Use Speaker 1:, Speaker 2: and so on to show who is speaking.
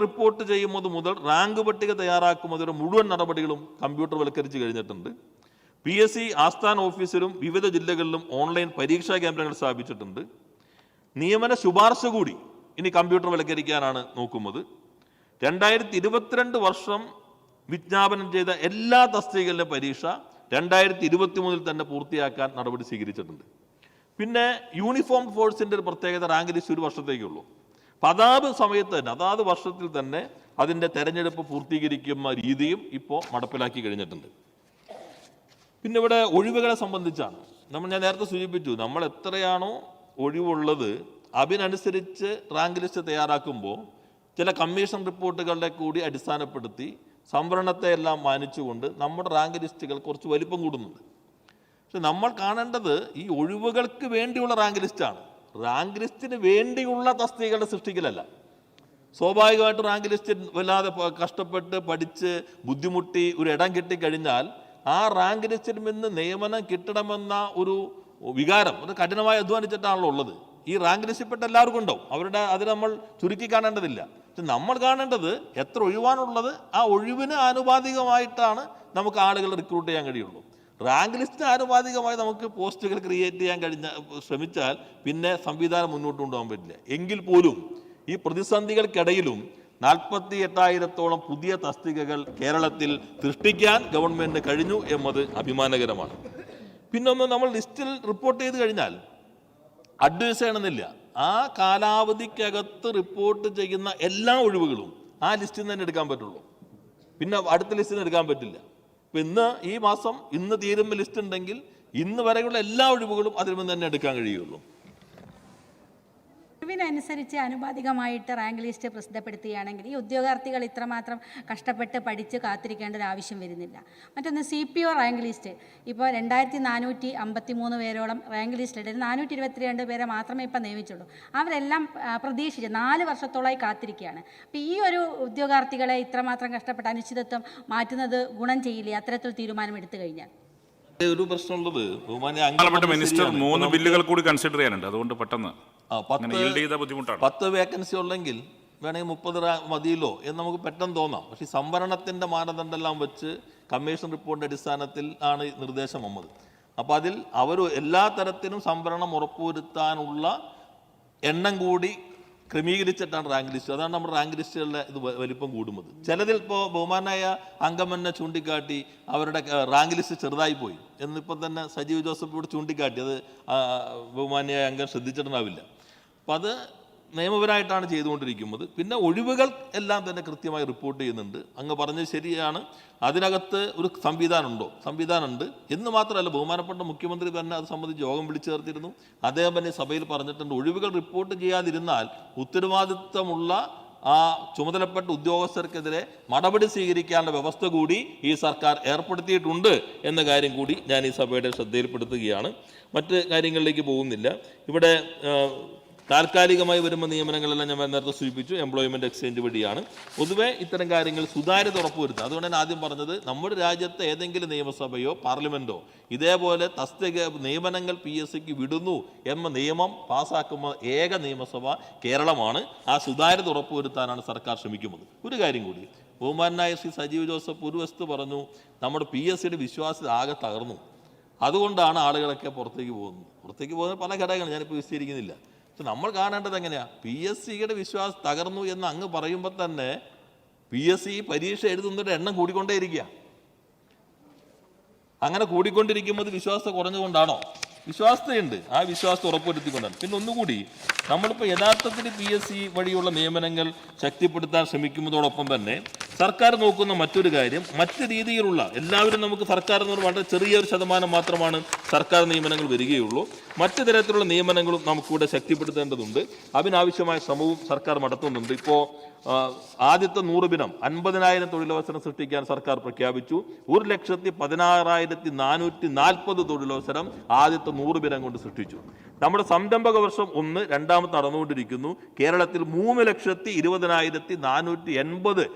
Speaker 1: Report ചെയ്യുന്നത് മുതൽ rank പട്ടിക തയ്യാറാക്കുന്നതിന് മുഴുവൻ നടപടികളും കമ്പ്യൂട്ടർവൽക്കരിച്ച് കഴിഞ്ഞിട്ടുണ്ട്. PSC ആസ്ഥാന ഓഫീസിലും വിവിധ ജില്ലകളിലും ഓൺലൈൻ പരീക്ഷാ കേന്ദ്രങ്ങൾ സ്ഥാപിച്ചിട്ടുണ്ട്. നിയമന ശുപാർശ കൂടി ഇനി കമ്പ്യൂട്ടർവൽക്കരിക്കാനാണ് നോക്കുന്നത്. 2022 വർഷം വിജ്ഞാപനം ചെയ്ത എല്ലാ തസ്തികകളിലെ പരീക്ഷ 2023 തന്നെ പൂർത്തിയാക്കാൻ നടപടി സ്വീകരിച്ചിട്ടുണ്ട്. പിന്നെ യൂണിഫോം ഫോഴ്സിൻ്റെ ഒരു പ്രത്യേകത റാങ്ക് ലിസ്റ്റ് ഒരു വർഷത്തേക്കുള്ളൂ. അപ്പം അതാത് സമയത്ത് തന്നെ അതാത് വർഷത്തിൽ തന്നെ അതിൻ്റെ തെരഞ്ഞെടുപ്പ് പൂർത്തീകരിക്കുന്ന രീതിയും ഇപ്പോൾ നടപ്പിലാക്കി കഴിഞ്ഞിട്ടുണ്ട്. പിന്നെ ഇവിടെ ഒഴിവുകളെ സംബന്ധിച്ചാണ് ഞാൻ നേരത്തെ സൂചിപ്പിച്ചു, നമ്മൾ എത്രയാണോ ഒഴിവുള്ളത് അതിനനുസരിച്ച് റാങ്ക് ലിസ്റ്റ് തയ്യാറാക്കുമ്പോൾ ചില കമ്മീഷൻ റിപ്പോർട്ടുകളുടെ കൂടി അടിസ്ഥാനപ്പെടുത്തി സംവരണത്തെ എല്ലാം മാനിച്ചുകൊണ്ട് നമ്മുടെ റാങ്ക് ലിസ്റ്റുകൾ കുറച്ച് വലിപ്പം കൂടുന്നുണ്ട്. പക്ഷെ നമ്മൾ കാണേണ്ടത് ഈ ഒഴിവുകൾക്ക് വേണ്ടിയുള്ള റാങ്ക് ലിസ്റ്റാണ്. റാങ്ക് ലിസ്റ്റിന് വേണ്ടിയുള്ള തസ്തികകളുടെ സൃഷ്ടിക്കലല്ല. സ്വാഭാവികമായിട്ട് റാങ്ക് ലിസ്റ്റ് വല്ലാതെ കഷ്ടപ്പെട്ട് പഠിച്ച് ബുദ്ധിമുട്ടി ഒരു ഇടം കിട്ടിക്കഴിഞ്ഞാൽ ആ റാങ്ക് ലിസ്റ്റിൽ നിന്ന് നിയമനം കിട്ടണമെന്ന ഒരു വികാരം അത് കഠിനമായി അധ്വാനിച്ചിട്ടാണല്ലോ ഉള്ളത്. ഈ റാങ്ക് ലിസ്റ്റിൽപ്പെട്ട എല്ലാവർക്കും ഉണ്ടാവും. അത് നമ്മൾ ചുരുക്കി കാണേണ്ടതില്ല. പക്ഷെ നമ്മൾ കാണേണ്ടത് എത്ര ഒഴിവാണുള്ളത് ആ ഒഴിവിന് ആനുപാതികമായിട്ടാണ് നമുക്ക് ആളുകൾ റിക്രൂട്ട് ചെയ്യാൻ കഴിയുള്ളൂ. റാങ്ക് ലിസ്റ്റിന് ആനുപാതികമായി നമുക്ക് പോസ്റ്റുകൾ ക്രിയേറ്റ് ചെയ്യാൻ ശ്രമിച്ചാൽ പിന്നെ സംവിധാനം മുന്നോട്ട് കൊണ്ടുപോകാൻ പറ്റില്ല. എങ്കിൽ പോലും ഈ പ്രതിസന്ധികൾക്കിടയിലും 48,000-ഓളം പുതിയ തസ്തികകൾ കേരളത്തിൽ സൃഷ്ടിക്കാൻ ഗവൺമെന്റിന് കഴിഞ്ഞു എന്നത് അഭിമാനകരമാണ്. പിന്നൊന്ന്, നമ്മൾ ലിസ്റ്റിൽ റിപ്പോർട്ട് ചെയ്ത് കഴിഞ്ഞാൽ അഡ്വൈസ് ചെയ്യണമെന്നില്ല. ആ കാലാവധിക്കകത്ത് റിപ്പോർട്ട് ചെയ്യുന്ന എല്ലാ ഒഴിവുകളും ആ ലിസ്റ്റിൽ നിന്ന് തന്നെ എടുക്കാൻ പറ്റുള്ളൂ. പിന്നെ അടുത്ത ലിസ്റ്റിൽ നിന്ന് എടുക്കാൻ പറ്റില്ല. ഇപ്പം ഈ മാസം തീരുമ്പോൾ ലിസ്റ്റ് ഉണ്ടെങ്കിൽ ഇന്ന് വരെയുള്ള എല്ലാ ഒഴിവുകളും അതിൽ നിന്ന് തന്നെ എടുക്കാൻ കഴിയുള്ളൂ.
Speaker 2: ഒഴിവിനനുസരിച്ച് ആനുപാതികമായിട്ട് റാങ്ക് ലിസ്റ്റ് പ്രസിദ്ധപ്പെടുത്തുകയാണെങ്കിൽ ഈ ഉദ്യോഗാർത്ഥികൾ ഇത്രമാത്രം കഷ്ടപ്പെട്ട് പഠിച്ച് കാത്തിരിക്കേണ്ട ഒരു ആവശ്യം വരുന്നില്ല. മറ്റൊന്ന് CPO റാങ്ക് ലിസ്റ്റ് ഇപ്പോൾ 2453 പേരോളം റാങ്ക് ലിസ്റ്റിൽ 422 പേരെ മാത്രമേ ഇപ്പം നിയമിച്ചുള്ളൂ. അവരെല്ലാം പ്രതീക്ഷിച്ച് 4 വർഷത്തോളമായി കാത്തിരിക്കുകയാണ്. അപ്പോൾ ഈ ഒരു ഉദ്യോഗാർത്ഥികളെ ഇത്രമാത്രം കഷ്ടപ്പെട്ട് അനിശ്ചിതത്വം മാറ്റുന്നത് ഗുണം ചെയ്യില്ലേ അത്തരത്തിൽ തീരുമാനം എടുത്തു കഴിഞ്ഞാൽ?
Speaker 1: ഒരു പ്രശ്നമുള്ളത്
Speaker 3: മിനിസ്റ്റർ 3 ബില്ലുകൾ കൂടി കൺസിഡർ ചെയ്യാനുണ്ട്. അതുകൊണ്ട് പെട്ടെന്ന് 10
Speaker 1: വേക്കൻസി ഉള്ളെങ്കിൽ വേണമെങ്കിൽ 30 മതിയല്ലോ എന്ന് നമുക്ക് പെട്ടെന്ന് തോന്നാം. പക്ഷേ സംവരണത്തിൻ്റെ മാനദണ്ഡമെല്ലാം വെച്ച് കമ്മീഷൻ റിപ്പോർട്ടിൻ്റെ അടിസ്ഥാനത്തിൽ ആണ് നിർദ്ദേശം വന്നത്. അപ്പോൾ അതിൽ അവർ എല്ലാ തരത്തിലും സംവരണം ഉറപ്പുവരുത്താനുള്ള എണ്ണം കൂടി ക്രമീകരിച്ചിട്ടാണ് റാങ്ക് ലിസ്റ്റ്. അതാണ് നമ്മുടെ റാങ്ക് ലിസ്റ്റുകളുടെ ഇത് വലിപ്പം കൂടുന്നത്. ചിലതിൽ ഇപ്പോൾ ബഹുമാനായ അംഗം തന്നെ ചൂണ്ടിക്കാട്ടി അവരുടെ റാങ്ക് ലിസ്റ്റ് ചെറുതായി പോയി എന്നിപ്പോൾ തന്നെ സജീവ് ജോസഫ് ഇവിടെ ചൂണ്ടിക്കാട്ടി. അത് ബഹുമാനായ അംഗം ശ്രദ്ധിച്ചിട്ടുണ്ടാവില്ല. അപ്പം അത് നിയമപരമായിട്ടാണ് ചെയ്തുകൊണ്ടിരിക്കുന്നത്. പിന്നെ ഒഴിവുകൾ എല്ലാം തന്നെ കൃത്യമായി റിപ്പോർട്ട് ചെയ്യുന്നുണ്ട്. അങ്ങ് പറഞ്ഞത് ശരിയാണ്. അതിനകത്ത് ഒരു സംവിധാനമുണ്ട് എന്ന് മാത്രമല്ല, ബഹുമാനപ്പെട്ട മുഖ്യമന്ത്രി തന്നെ അത് സംബന്ധിച്ച് യോഗം വിളിച്ചു ചേർത്തിരുന്നു. അദ്ദേഹം തന്നെ സഭയിൽ പറഞ്ഞിട്ടുണ്ട്, ഒഴിവുകൾ റിപ്പോർട്ട് ചെയ്യാതിരുന്നാൽ ഉത്തരവാദിത്വമുള്ള ആ ചുമതലപ്പെട്ട ഉദ്യോഗസ്ഥർക്കെതിരെ നടപടി സ്വീകരിക്കാനുള്ള വ്യവസ്ഥ കൂടി ഈ സർക്കാർ ഏർപ്പെടുത്തിയിട്ടുണ്ട് എന്ന കാര്യം കൂടി ഞാൻ ഈ സഭയുടെ ശ്രദ്ധയിൽപ്പെടുത്തുകയാണ്. മറ്റ് കാര്യങ്ങളിലേക്ക് പോകുന്നില്ല. ഇവിടെ താൽക്കാലികമായി വരുന്ന നിയമനങ്ങളെല്ലാം ഞാൻ നേരത്തെ സൂചിപ്പിച്ചു, എംപ്ലോയ്മെൻറ്റ് എക്സ്ചേഞ്ച് വഴിയാണ്. പൊതുവെ ഇത്തരം കാര്യങ്ങൾ സുതാര്യത ഉറപ്പുവരുത്തുക. അതുകൊണ്ട് ഞാൻ ആദ്യം പറഞ്ഞത്, നമ്മുടെ രാജ്യത്തെ ഏതെങ്കിലും നിയമസഭയോ പാർലമെൻറ്റോ ഇതേപോലെ തസ്തിക നിയമനങ്ങൾ PSCക്ക് വിടുന്നു എന്ന നിയമം പാസ്സാക്കുന്ന ഏക നിയമസഭ കേരളമാണ്. ആ സുതാര്യത ഉറപ്പുവരുത്താനാണ് സർക്കാർ ശ്രമിക്കുന്നത്. ഒരു കാര്യം കൂടി, ബഹുമാനായ ശ്രീ സജീവ് ജോസഫ് ഒരു വസ്തു പറഞ്ഞു, നമ്മുടെ PSCയുടെ വിശ്വാസ്യത ആകെ തകർന്നു, അതുകൊണ്ടാണ് ആളുകളൊക്കെ പുറത്തേക്ക് പോകുന്നത് പല ഘടകങ്ങൾ ഞാനിപ്പോൾ വിശദീകരിക്കുന്നില്ല. പക്ഷെ നമ്മൾ കാണേണ്ടത് എങ്ങനെയാണ്, PSCയുടെ വിശ്വാസം തകർന്നു എന്ന് അങ്ങ് പറയുമ്പോൾ തന്നെ PSC പരീക്ഷ എഴുതുന്നവരുടെ എണ്ണം കൂടിക്കൊണ്ടേയിരിക്കുക. അങ്ങനെ കൂടിക്കൊണ്ടിരിക്കുമ്പോൾ വിശ്വാസത കുറഞ്ഞുകൊണ്ടാണോ? വിശ്വാസതയുണ്ട്. ആ വിശ്വാസത്തെ ഉറപ്പുവരുത്തിക്കൊണ്ടാണ്. പിന്നെ ഒന്നുകൂടി, നമ്മളിപ്പോൾ യഥാർത്ഥത്തിൽ PSC വഴിയുള്ള നിയമനങ്ങൾ ശക്തിപ്പെടുത്താൻ ശ്രമിക്കുന്നതോടൊപ്പം തന്നെ സർക്കാർ നോക്കുന്ന മറ്റൊരു കാര്യം, മറ്റ് രീതിയിലുള്ള എല്ലാവരും നമുക്ക് സർക്കാർ എന്ന് പറഞ്ഞാൽ വളരെ ചെറിയൊരു ശതമാനം മാത്രമാണ് സർക്കാർ നിയമനങ്ങൾ വരികയുള്ളൂ. മറ്റു തരത്തിലുള്ള നിയമനങ്ങളും നമുക്കിവിടെ ശക്തിപ്പെടുത്തേണ്ടതുണ്ട്. അതിനാവശ്യമായ ശ്രമവും സർക്കാർ നടത്തുന്നുണ്ട്. ഇപ്പോൾ ആദ്യത്തെ 100 ദിനം 50,000 തൊഴിലവസരം സൃഷ്ടിക്കാൻ സർക്കാർ പ്രഖ്യാപിച്ചു. 1,16,440 തൊഴിലവസരം ആദ്യത്തെ 100 ദിനം കൊണ്ട് സൃഷ്ടിച്ചു. നമ്മുടെ സംരംഭക വർഷം 1 രണ്ടാമത് നടന്നുകൊണ്ടിരിക്കുന്നു. കേരളത്തിൽ 3,20,480